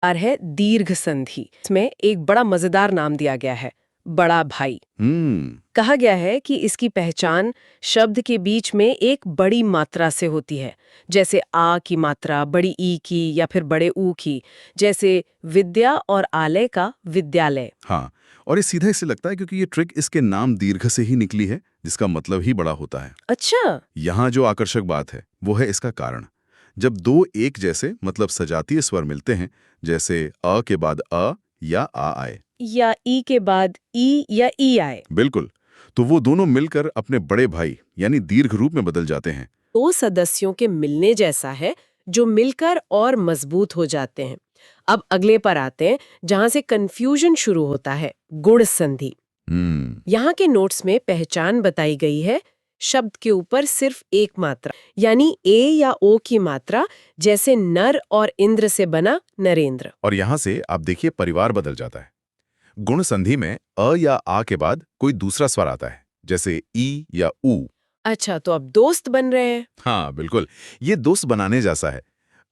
और है दीर्घ संधि। इसमें एक बड़ा मजेदार नाम दिया गया है, बड़ा भाई। कहा गया है कि इसकी पहचान शब्द के बीच में एक बड़ी मात्रा से होती है, जैसे आ की मात्रा बड़ी ई की या फिर बड़े ऊ की, जैसे विद्या और आलय का विद्यालय। हाँ, और ये सीधा इससे लगता है क्योंकि ये ट्रिक इसके नाम दीर्घ से ही निकली है, जिसका मतलब ही बड़ा होता है। अच्छा। यहाँ जो आकर्षक बात है वो है इसका कारण। जब दो एक जैसे मतलब सजातीय स्वर मिलते हैं, जैसे अ के बाद अ या आ आए, या ई के बाद ई या ई आए, बिल्कुल, तो वो दोनों मिलकर अपने बड़े भाई यानी दीर्घ रूप में बदल जाते हैं। दो सदस्यों के मिलने जैसा है, जो मिलकर और मजबूत हो जाते हैं। अब अगले पर आते हैं, जहां से कंफ्यूजन शुरू होता है, गुण संधि। यहाँ के नोट्स में पहचान बताई गई है, शब्द के ऊपर सिर्फ एक मात्रा, यानी ए या ओ की मात्रा, जैसे नर और इंद्र से बना नरेंद्र। और यहाँ से आप देखिए परिवार बदल जाता है। गुण संधि में अ या आ के बाद कोई दूसरा स्वर आता है, जैसे ई या ऊ। अच्छा, तो अब दोस्त बन रहे हैं। हाँ बिल्कुल, ये दोस्त बनाने जैसा है।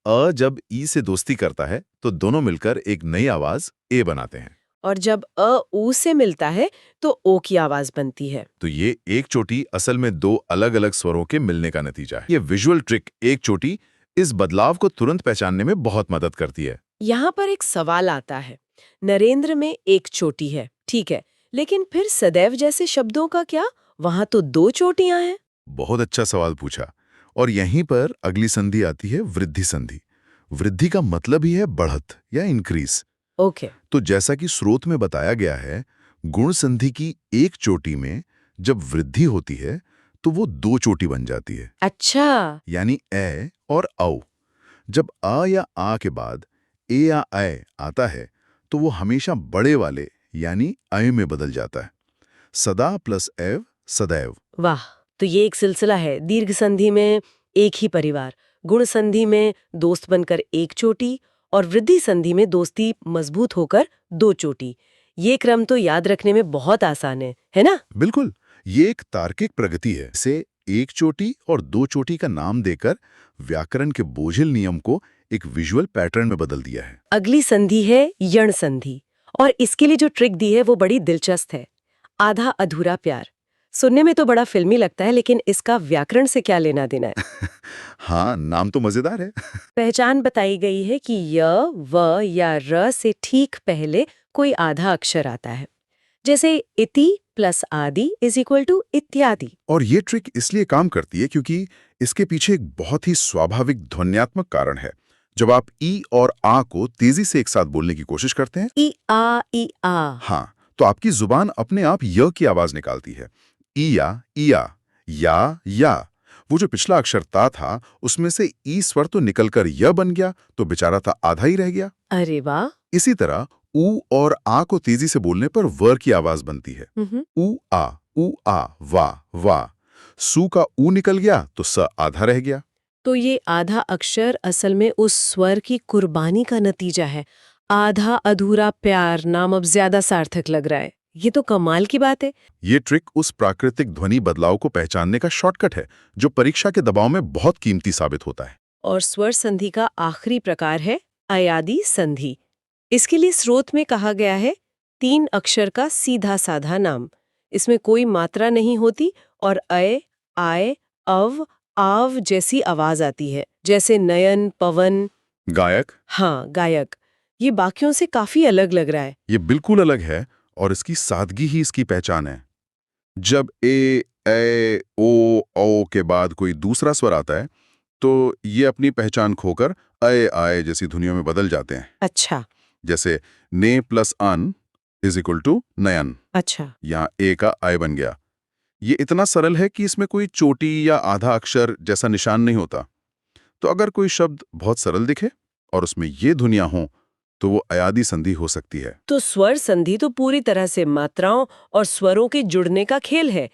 अ जब ई से दोस्ती करता है तो दोनों मिलकर एक नई आवाज ए बनाते हैं। और जब अ ऊ से मिलता है तो ओ की आवाज बनती है। तो ये एक चोटी असल में दो अलग-अलग स्वरों के मिलने का नतीजा है। ये विजुअल ट्रिक एक चोटी इस बदलाव को तुरंत पहचानने में बहुत मदद करती है। यहाँ पर एक सवाल आता है, नरेंद्र में एक चोटी है, ठीक है, लेकिन फिर सदैव जैसे शब्दों का क्या? वहां तो दो चोटियां हैं। बहुत अच्छा सवाल पूछा। और यहीं पर अगली संधि आती है वृद्धि संधि। वृद्धि का मतलब ही है बढ़त या इंक्रीज। ओके। तो जैसा कि स्रोत में बताया गया है, गुण संधि की एक चोटी में जब वृद्धि होती है तो वो दो चोटी बन जाती है, अच्छा। यानी ए और औ। जब आ या आ के बाद ए या ऐ आता है तो वो हमेशा बड़े वाले यानी अय में बदल जाता है। सदा प्लस एव सदैव। वाह, तो ये एक सिलसिला है, दीर्घ संधि में एक ही परिवार, गुण संधि में दोस्त बनकर एक चोटी, और वृद्धि संधि में दोस्ती मजबूत होकर दो चोटी। ये क्रम तो याद रखने में बहुत आसान है ना? बिल्कुल, ये एक तार्किक प्रगति है। इसे एक चोटी और दो चोटी का नाम देकर व्याकरण के बोझिल नियम को एक विजुअल पैटर्न में बदल दिया है। अगली संधि है यण संधि, और इसके लिए जो ट्रिक दी है वो बड़ी दिलचस्प है, आधा अधूरा प्यार। सुनने में तो बड़ा फिल्मी लगता है, लेकिन इसका व्याकरण से क्या लेना देना है? हाँ, नाम तो मजेदार है। पहचान बताई गई है कि य, व या र से ठीक पहले कोई आधा अक्षर आता है, जैसे इति प्लस आदि इज इक्वल टू इत्यादि। और ये ट्रिक इसलिए काम करती है क्योंकि इसके पीछे एक बहुत ही स्वाभाविक ध्वन्यात्मक कारण है। जब आप ई और आ को तेजी से एक साथ बोलने की कोशिश करते हैं, इ आ इ आ। हाँ, तो आपकी जुबान अपने आप य की आवाज निकालती है। इया, इया, या। वो जो पिछला अक्षर ता था, उसमें से ई स्वर तो निकलकर य बन गया, तो बेचारा था आधा ही रह गया। अरे वाह। इसी तरह ऊ और आ को तेजी से बोलने पर वर की आवाज बनती है। ऊ आ, वाह। सू का ऊ निकल गया तो स आधा रह गया। तो ये आधा अक्षर असल में उस स्वर की कुर्बानी का नतीजा है। आधा अधूरा प्यार नाम अब ज्यादा सार्थक लग रहा है। ये तो कमाल की बात है। ये ट्रिक उस प्राकृतिक ध्वनि बदलाव को पहचानने का शॉर्टकट है, जो परीक्षा के दबाव में बहुत कीमती साबित होता है। और स्वर संधि का आखिरी प्रकार है अयादि संधि। इसके लिए स्रोत में कहा गया है, 3 अक्षर का सीधा साधा नाम, इसमें कोई मात्रा नहीं होती, और अय, आय, अव, आव जैसी आवाज आती है, जैसे नयन, पवन। गायक। हाँ, गायक। ये बाकियों से काफी अलग लग रहा है। ये बिल्कुल अलग है, और इसकी सादगी ही इसकी पहचान है। जब ए ओ के बाद कोई दूसरा स्वर आता है तो ये अपनी पहचान खोकर अय आय जैसी ध्वनियों में बदल जाते हैं। अच्छा। जैसे ने plus one is equal to nine. अच्छा। यहाँ ए का आय बन गया। ये इतना सरल है कि इसमें कोई चोटी या आधा अक्षर जैसा निशान नहीं होता। तो अगर कोई शब्द बहुत सरल दिखे और उसमें ये ध्वनियां हों तो वो अयादी संधि हो सकती है। तो स्वर संधि तो पूरी तरह से मात्राओं और स्वरों के जुड़ने का खेल है।